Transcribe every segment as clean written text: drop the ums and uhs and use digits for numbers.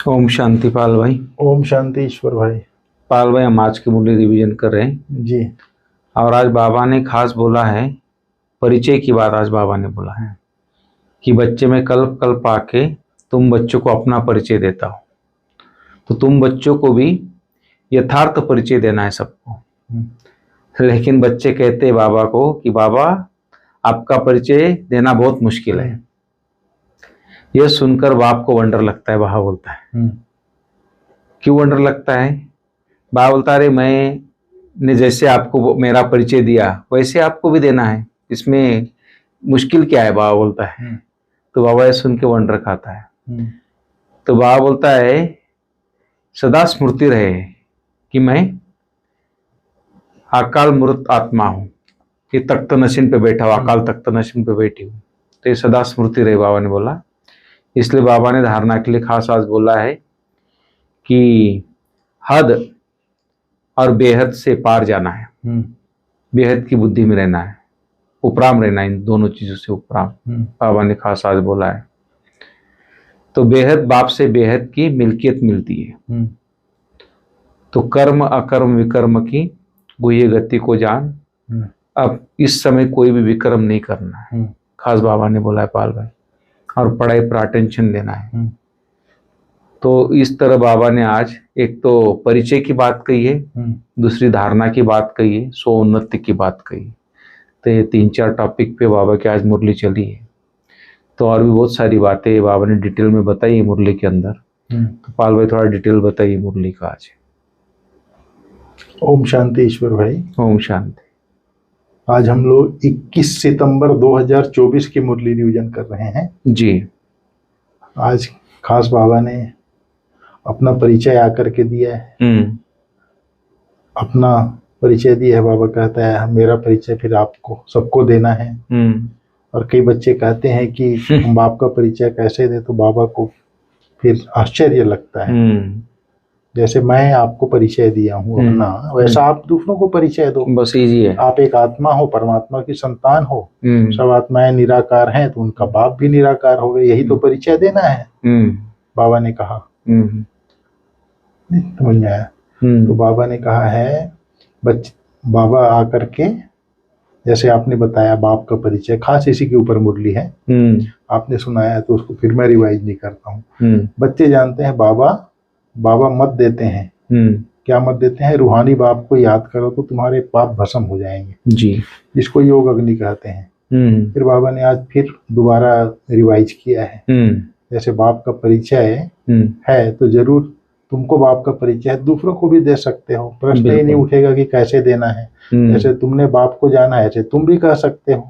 ओम शांति पाल भाई। ओम शांति ईश्वर भाई। पाल भाई, हम आज की मुरली रिवीजन कर रहे हैं जी। और आज बाबा ने खास बोला है, परिचय की बात आज बाबा ने बोला है कि बच्चे में कल्प कल्प आके तुम बच्चों को अपना परिचय देता हो, तो तुम बच्चों को भी यथार्थ परिचय देना है सबको। लेकिन बच्चे कहते हैं बाबा को कि बाबा आपका परिचय देना बहुत मुश्किल है। यह सुनकर बाप को वंडर लगता है। बाबा बोलता है क्यों वंडर लगता है? बाबा बोलता है अरे मैंने जैसे आपको मेरा परिचय दिया वैसे आपको भी देना है, इसमें मुश्किल क्या है? बाबा बोलता है। तो बाबा ये सुन के वंडर खाता है। तो बाबा बोलता है सदा स्मृति रहे कि मैं अकाल मूर्त आत्मा हूं, ये तख्त नशीन पे बैठा हूं, अकाल तख्त नशीन पे बैठी हूं, तो ये सदा स्मृति रहे, बाबा ने बोला। इसलिए बाबा ने धारणा के लिए खास आज बोला है कि हद और बेहद से पार जाना है, बेहद की बुद्धि में रहना है, उपराम रहना है, इन दोनों चीजों से उपराम बाबा ने खास आज बोला है। तो बेहद बाप से बेहद की मिल्कियत मिलती है। तो कर्म अकर्म विकर्म की गुह्य गति को जान, अब इस समय कोई भी विक्रम नहीं करना है, खास बाबा ने बोला है पाल भाई, और पढ़ाई पर अटेंशन देना है। तो इस तरह बाबा ने आज एक तो परिचय की बात कही है, दूसरी धारणा की बात कही है, स्वोन्नति की बात कही है। तो ये 3-4 टॉपिक पे बाबा की आज मुरली चली है। तो और भी बहुत सारी बातें बाबा ने डिटेल में बताई है मुरली के अंदर। तो पाल भाई थोड़ा डिटेल बताइए मुरली का आज। ओम शांति ईश्वर भाई। ओम शांति। आज हम लोग 21 सितंबर 2024 की मुरली रिवीजन कर रहे हैं जी। आज खास बाबा ने अपना परिचय आकर के दिया है। अपना परिचय दिया है। बाबा कहता है मेरा परिचय फिर आपको सबको देना है। और कई बच्चे कहते हैं कि हम बाप का परिचय कैसे दें, तो बाबा को फिर आश्चर्य लगता है। जैसे मैं आपको परिचय दिया हूँ अपना, वैसा आप दूसरों को परिचय दो। बस इजी है। आप एक आत्मा हो, परमात्मा की संतान हो। सब आत्माएं निराकार हैं, तो उनका बाप भी निराकार हो गए, यही तो परिचय देना है। बाबा ने कहा। समझ में आया? तो बाबा ने कहा है बाबा आकर के, जैसे आपने बताया बाप का परिचय, खास इसी के ऊपर मुरली है। आपने सुनाया तो उसको फिर मैं रिवाइज नहीं करता हूँ। बच्चे जानते हैं बाबा मत देते हैं। क्या मत देते हैं? रूहानी बाप को याद करो तो तुम्हारे पाप भस्म हो जाएंगे जी, जिसको योग अग्नि कहते हैं। फिर बाबा ने आज फिर दोबारा रिवाइज किया है। जैसे बाप का परिचय है तो जरूर तुमको बाप का परिचय दूसरों को भी दे सकते हो, प्रश्न ही नहीं उठेगा कि कैसे देना है। जैसे तुमने बाप को जाना है, ऐसे तुम भी कह सकते हो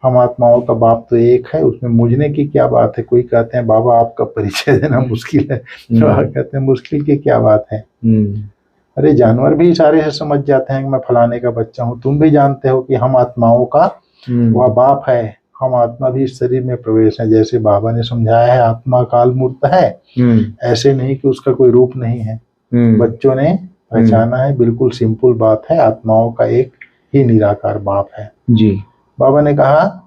हम आत्माओं का बाप तो एक है, उसमें मुझने की क्या बात है। कोई कहते हैं बाबा आपका परिचय देना मुश्किल है, बाबा कहते हैं मुश्किल की क्या बात है। अरे जानवर भी इशारे से समझ जाते हैं कि मैं फलाने का बच्चा हूँ। तुम भी जानते हो कि हम आत्माओं का वह बाप है, हम आत्मा भी इस शरीर में प्रवेश है। जैसे बाबा ने समझाया है आत्मा काल मूर्त है, ऐसे नहीं कि उसका कोई रूप नहीं है। बच्चों ने पहचाना है, बिल्कुल सिंपल बात है, आत्माओं का एक ही निराकार बाप है जी। बाबा ने कहा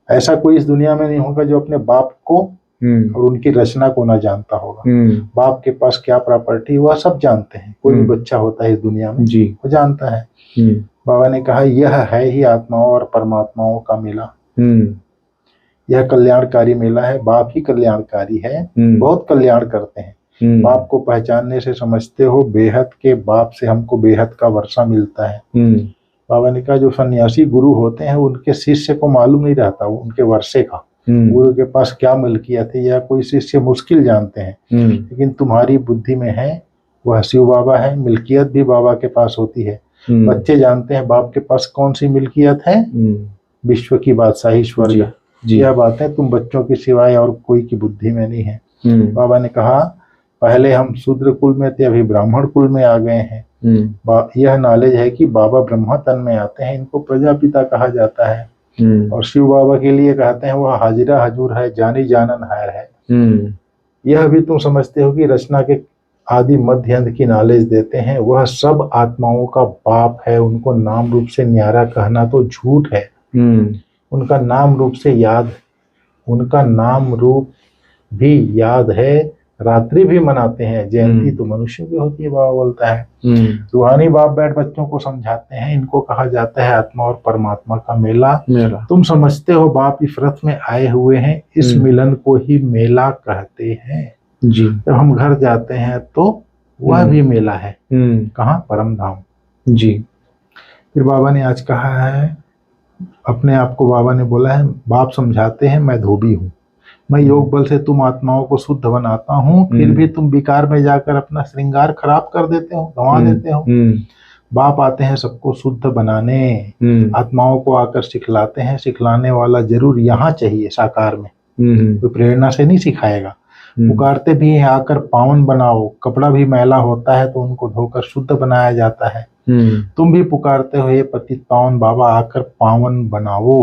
ऐसा कोई इस दुनिया में नहीं होगा जो अपने बाप को और उनकी रचना को ना जानता होगा। बाप के पास क्या प्रॉपर्टी वह सब जानते हैं। कोई भी बच्चा होता है इस दुनिया में जी, वो जानता है। बाबा ने कहा यह है ही आत्माओं और परमात्माओं का मेला। यह कल्याणकारी मेला है। बाप ही कल्याणकारी है, बहुत कल्याण करते हैं। बाप को पहचानने से समझते हो बेहद के बाप से हमको बेहद का वर्षा मिलता है। बाबा ने कहा जो सन्यासी गुरु होते हैं उनके शिष्य को मालूम नहीं रहता उनके वर्षे का, गुरु के पास क्या मिल्कियत है या कोई शिष्य मुश्किल जानते हैं। लेकिन तुम्हारी बुद्धि में है, वह शिव बाबा है। मिल्कियत भी बाबा के पास होती है। बच्चे जानते हैं बाप के पास कौन सी मिल्कियत है, विश्व की बादशाही स्वर्ग। यह बात है तुम बच्चों की सिवाय और कोई की बुद्धि में नहीं है। बाबा ने कहा पहले हम शूद्र कुल में थे, अभी ब्राह्मण कुल में आ गए हैं। यह नॉलेज है कि बाबा ब्रह्मा तन में आते हैं, इनको प्रजापिता कहा जाता है। और शिव बाबा के लिए कहते हैं वह हाजिरा हजूर है, जानी जानन हायर है। यह भी तुम समझते हो कि रचना के आदि मध्य अंत की नॉलेज देते हैं। वह सब आत्माओं का बाप है। उनको नाम रूप से न्यारा कहना तो झूठ है। उनका नाम रूप से याद, उनका नाम रूप भी याद है। रात्रि भी मनाते हैं, जयंती तो मनुष्य की होती है, बाबा बोलता है। रूहानी बाप बैठ बच्चों को समझाते हैं, इनको कहा जाता है आत्मा और परमात्मा का मेला। तुम समझते हो बाप इस रथ में आए हुए हैं, इस मिलन को ही मेला कहते हैं जी। जब हम घर जाते हैं तो वह भी मेला है। कहाँ? परम धाम जी। फिर बाबा ने आज कहा है, अपने आप को बाबा ने बोला है, बाप समझाते हैं मैं धोबी हूँ, मैं योग बल से तुम आत्माओं को शुद्ध बनाता हूँ, फिर भी तुम विकार में जाकर अपना श्रृंगार खराब कर देते हो, गंवा देते हो। बाप आते हैं सबको शुद्ध बनाने, आत्माओं को आकर सिखलाते हैं, सिखलाने वाला जरूर यहाँ चाहिए साकार में, कोई प्रेरणा से नहीं सिखाएगा। पुकारते भी हैं आकर पावन बनाओ, कपड़ा भी मैला होता है तो उनको धोकर शुद्ध बनाया जाता है। तुम भी पुकारते हो ये पतित पावन बाबा आकर पावन बनाओ।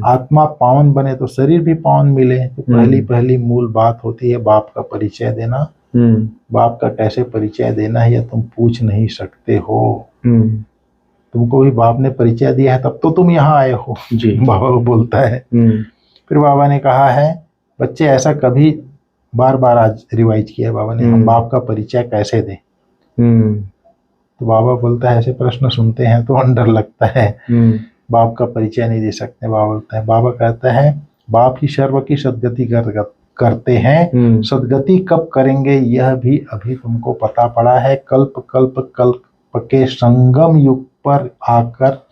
आत्मा पावन बने तो शरीर भी पावन मिले। तो पहली मूल बात होती है बाप का परिचय देना। बाप का कैसे परिचय देना है यह तुम पूछ नहीं सकते हो, तुमको भी बाप ने परिचय दिया है तब तो तुम यहाँ आए हो जी। बाबा बोलता है। फिर बाबा ने कहा है, बच्चे ऐसा कभी बार बार आज रिवाइज किया बाबा ने, हम बाप का परिचय कैसे दें। तो बाबा बोलता है, ऐसे प्रश्न सुनते हैं तो डर लगता है, बाप का परिचय नहीं दे सकते। बाबा बोलता है, बाबा कहता है बाप ही सर्व की सदगति करते हैं, सदगति कब करेंगे यह भी अभी तुमको पता पड़ा है, कल्प कल्प कल्प के संगम युग पर आकर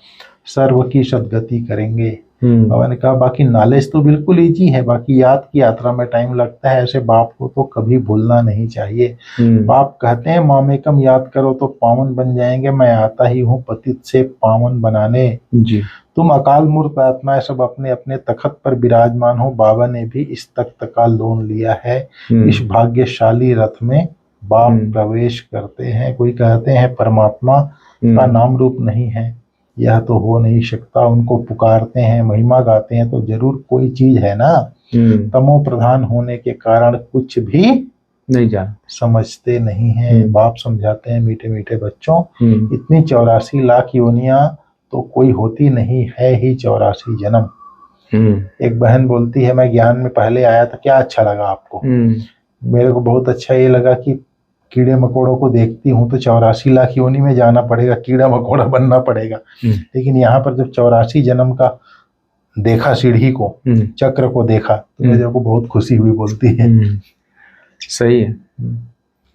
सर्व की सदगति करेंगे। बाबा ने कहा बाकी नॉलेज तो बिल्कुल इजी है, बाकी याद की यात्रा में टाइम लगता है, ऐसे बाप को तो कभी भूलना नहीं चाहिए। बाप कहते हैं मामेकम याद करो तो पावन बन जाएंगे, मैं आता ही हूँ पतित से पावन बनाने जी। तुम अकाल मूर्त आत्माएं सब अपने अपने तखत पर विराजमान हो, बाबा ने भी इस तख्त का लोन लिया है। इस भाग्यशाली रथ में बाप प्रवेश करते हैं। कोई कहते हैं परमात्मा का नाम रूप नहीं है, यह तो हो नहीं सकता, उनको पुकारते हैं महिमा गाते हैं तो जरूर कोई चीज है ना। तमो प्रधान होने के कारण कुछ भी नहीं जान समझते नहीं हैं। बाप समझाते हैं मीठे मीठे बच्चों, इतनी 84 लाख योनियां तो कोई होती नहीं है ही 84 जन्म। एक बहन बोलती है मैं ज्ञान में पहले आया था, क्या अच्छा लगा आपको? मेरे को बहुत अच्छा ये लगा कि कीड़े मकोड़ों को देखती हूँ तो 84 लाख योनि में जाना पड़ेगा, कीड़ा मकोड़ा बनना पड़ेगा। लेकिन यहाँ पर जब 84 जन्म का देखा, सीढ़ी को चक्र को देखा तो मेरे को बहुत खुशी हुई, बोलती है। सही है।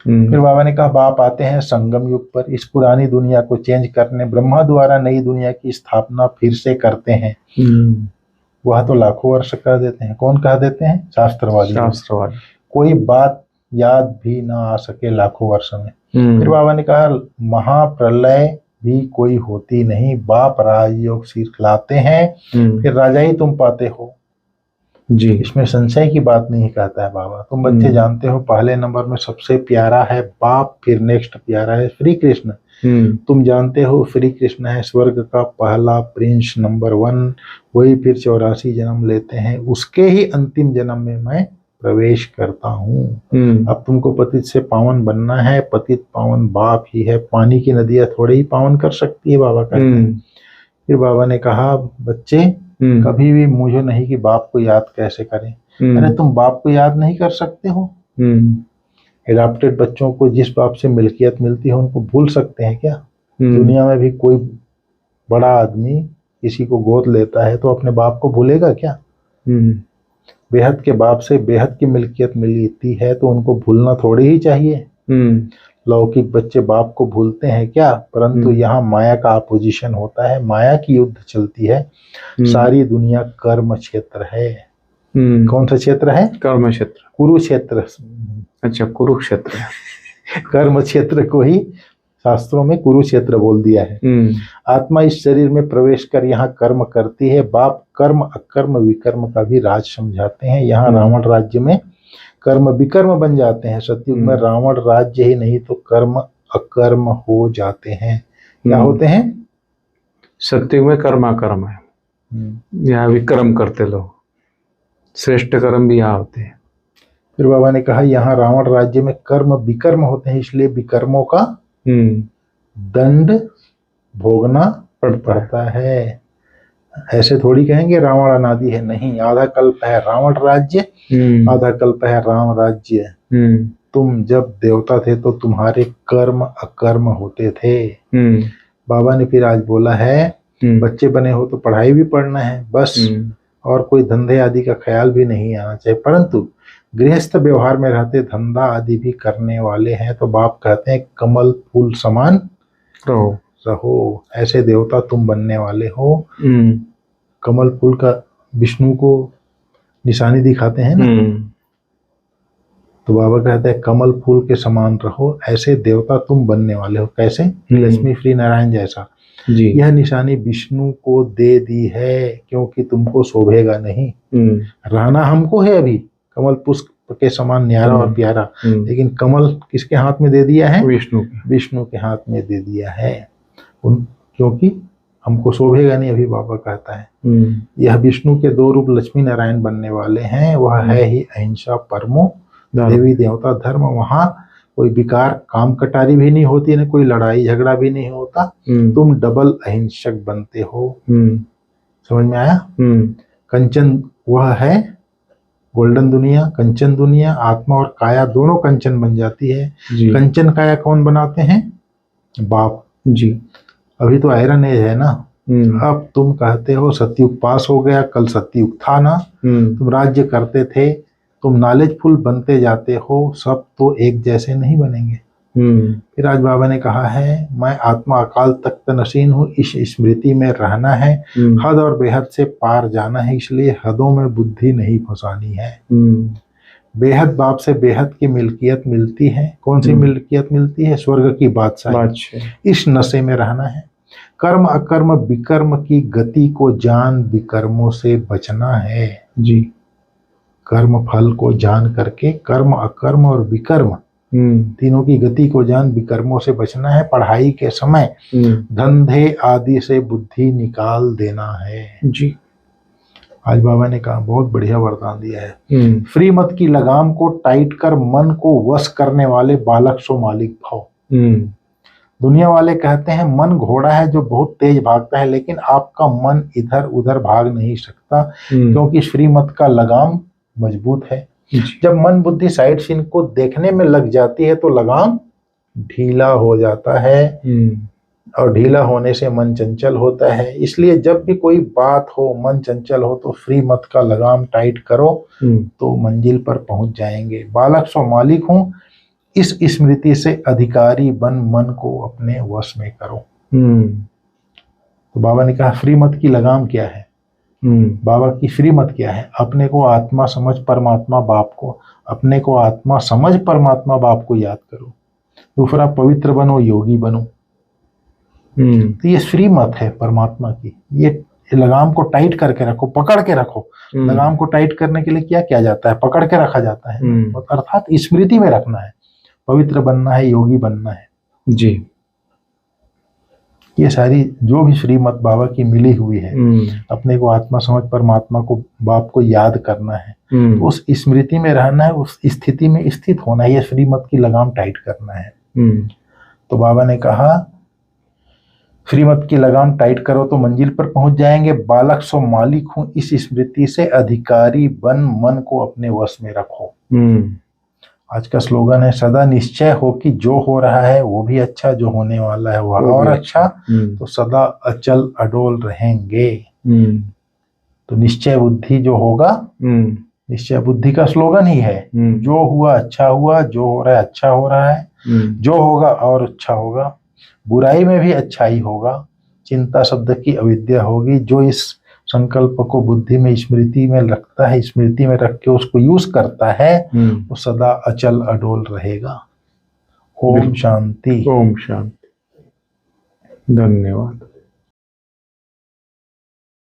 फिर बाबा ने कहा बाप आते हैं संगम युग पर, इस पुरानी दुनिया को चेंज करने, ब्रह्मा द्वारा नई दुनिया की स्थापना फिर से करते हैं। वह तो लाखों वर्ष कर देते हैं। कौन कह देते हैं? शास्त्रवादी। कोई बात याद भी ना आ सके लाखों वर्ष में। फिर बाबा ने कहा महाप्रलय भी कोई होती नहीं, बाप राजयोग सिखलाते हैं, फिर राजा ही तुम पाते हो जी। इसमें संशय की बात नहीं कहता है बाबा। तुम बच्चे जानते हो पहले नंबर में सबसे प्यारा है बाप, फिर नेक्स्ट प्यारा है श्री कृष्ण। तुम जानते हो श्री कृष्ण है स्वर्ग का पहला प्रिंस नंबर 1, वही फिर 84 जन्म लेते हैं, उसके ही अंतिम जन्म में मैं प्रवेश करता हूँ। अब तुमको पतित से पावन बनना है, पतित पावन बाप ही है, पानी की नदियां थोड़े ही पावन कर सकती है बाबा कहते हैं। फिर बाबा ने कहा बच्चे कभी भी मुझे नहीं कि बाप को याद कैसे करें। अरे तुम बाप को याद नहीं कर सकते हो? एडॉप्टेड बच्चों को जिस बाप से मिल्कियत मिलती है उनको भूल सकते हैं क्या? दुनिया में भी कोई बड़ा आदमी किसी को गोद लेता है तो अपने बाप को भूलेगा क्या? बेहद के बाप से बेहद की मिल्कियत मिलती है तो उनको भूलना थोड़ी ही चाहिए। लौकिक बच्चे बाप को भूलते हैं क्या? परंतु यहाँ माया का अपोजिशन होता है, माया की युद्ध चलती है। सारी दुनिया कर्म क्षेत्र है। कौन सा क्षेत्र है? कर्म क्षेत्र, कुरुक्षेत्र। अच्छा, कुरुक्षेत्र। कर्म क्षेत्र को ही शास्त्रों में कुरुक्षेत्र बोल दिया है। आत्मा इस शरीर में प्रवेश कर यहाँ कर्म करती है। बाप कर्म अकर्म विकर्म का भी राज समझाते हैं। यहाँ रावण राज्य में कर्म विकर्म बन जाते हैं। सतयुग में रावण राज्य ही नहीं तो कर्म अकर्म हो जाते हैं। क्या होते हैं? सतयुग में कर्म अकर्म है, यहाँ विक्रम करते लोग, श्रेष्ठ कर्म भी यहाँ होते हैं। फिर बाबा ने कहा यहाँ रावण राज्य में कर्म विकर्म होते हैं, इसलिए विकर्मों का दंड भोगना पड़ता है। ऐसे थोड़ी कहेंगे रावण अनादि है, नहीं। आधा कल्प है रावण राज्य, आधा कल्प है राम राज्य। तुम जब देवता थे तो तुम्हारे कर्म अकर्म होते थे। बाबा ने फिर आज बोला है बच्चे बने हो तो पढ़ाई भी पढ़ना है बस, और कोई धंधे आदि का ख्याल भी नहीं आना चाहिए, परंतु गृहस्थ व्यवहार में रहते धंधा आदि भी करने वाले हैं तो बाप कहते हैं कमल फूल समान रहो। ऐसे देवता तुम बनने वाले हो। कमल फूल का विष्णु को निशानी दिखाते हैं ना, तो बाबा कहते हैं कमल फूल के समान रहो, ऐसे देवता तुम बनने वाले हो। कैसे? लक्ष्मी श्री नारायण जैसा जी। यह निशानी विष्णु को दे दी है क्योंकि तुमको शोभेगा नहीं। रहना हमको है अभी कमल पुष्प के समान न्यारा और प्यारा, लेकिन कमल किसके हाथ में दे दिया है? विष्णु के हाथ में दे दिया है, क्योंकि हमको शोभेगा नहीं अभी। बाबा कहता है यह विष्णु के दो रूप लक्ष्मी नारायण बनने वाले हैं, वह है ही अहिंसा परमो देवी देवता धर्म। वहां कोई विकार काम कटारी भी नहीं होती, ना कोई लड़ाई झगड़ा भी नहीं होता। तुम डबल अहिंसक बनते हो। समझ में आया? कंचन वह है गोल्डन दुनिया, कंचन दुनिया, आत्मा और काया दोनों कंचन बन जाती है। कंचन काया कौन बनाते हैं? बाप जी। अभी तो आयरन एज है ना। अब तुम कहते हो सतयुग पास हो गया, कल सतयुग था ना। तुम राज्य करते थे, तुम नॉलेजफुल बनते जाते हो, सब तो एक जैसे नहीं बनेंगे। फिर आज बाबा ने कहा है मैं आत्मा अकाल तख्त नशीन हूँ, इस स्मृति में रहना है, हद और बेहद से पार जाना है, इसलिए हदों में बुद्धि नहीं फंसानी है। बेहद बाप से बेहद की मिल्कियत मिलती है। कौन सी मिल्कियत मिलती है? स्वर्ग की बादशाही। इस नशे में रहना है। कर्म अकर्म विकर्म की गति को जान विकर्मों से बचना है जी। कर्म फल को जान करके कर्म अकर्म और विकर्म तीनों की गति को जान विकर्मों से बचना है। पढ़ाई के समय धंधे आदि से बुद्धि निकाल देना है जी। आज बाबा ने कहा बहुत बढ़िया वरदान दिया है। फ्री मत की लगाम को टाइट कर मन को वश करने वाले बालक सो मालिक भाव। दुनिया वाले कहते हैं मन घोड़ा है जो बहुत तेज भागता है, लेकिन आपका मन इधर उधर भाग नहीं सकता क्योंकि श्रीमत का लगाम मजबूत है। जब मन बुद्धि साइड सीन को देखने में लग जाती है तो लगाम ढीला हो जाता है, और ढीला होने से मन चंचल होता है। इसलिए जब भी कोई बात हो, मन चंचल हो, तो फ्री मत का लगाम टाइट करो तो मंजिल पर पहुंच जाएंगे। बालक सो मालिक हूं, इस स्मृति से अधिकारी बन मन को अपने वश में करो। तो बाबा ने कहा फ्री मत की लगाम क्या है? बाबा की फ्री मत क्या है? अपने को आत्मा समझ परमात्मा बाप को, अपने को आत्मा समझ परमात्मा बाप को याद करो। दूसरा पवित्र बनो, योगी बनो। तो ये फ्री मत है परमात्मा की। ये लगाम को टाइट करके रखो, पकड़ के रखो। लगाम को टाइट करने के लिए क्या किया जाता है? पकड़ के रखा जाता है, अर्थात स्मृति में रखना है। पवित्र बनना है, योगी बनना है जी। ये सारी जो भी श्रीमत बाबा की मिली हुई है, अपने को आत्मा समझ परमात्मा को बाप को याद करना है, तो उस स्मृति में रहना है, उस स्थिति में स्थित होना है। ये श्रीमत की लगाम टाइट करना है। तो बाबा ने कहा श्रीमत की लगाम टाइट करो तो मंजिल पर पहुंच जाएंगे। बालक सो मालिक हूं, इस स्मृति से अधिकारी बन मन को अपने वश में रखो। आज का स्लोगन है सदा निश्चय हो कि जो हो रहा है वो भी अच्छा, जो होने वाला है वह और अच्छा, तो सदा अचल अडोल रहेंगे। तो निश्चय बुद्धि जो होगा, निश्चय बुद्धि का स्लोगन ही है जो हुआ अच्छा हुआ, जो हो रहा है अच्छा हो रहा है, जो होगा और अच्छा होगा। बुराई में भी अच्छाई होगा। चिंता शब्द की अविद्या होगी। जो इस संकल्प को बुद्धि में स्मृति में रखता है, स्मृति में रख के उसको यूज करता है, वो सदा अचल अडोल रहेगा। ओम शांति। ओम शांति। धन्यवाद।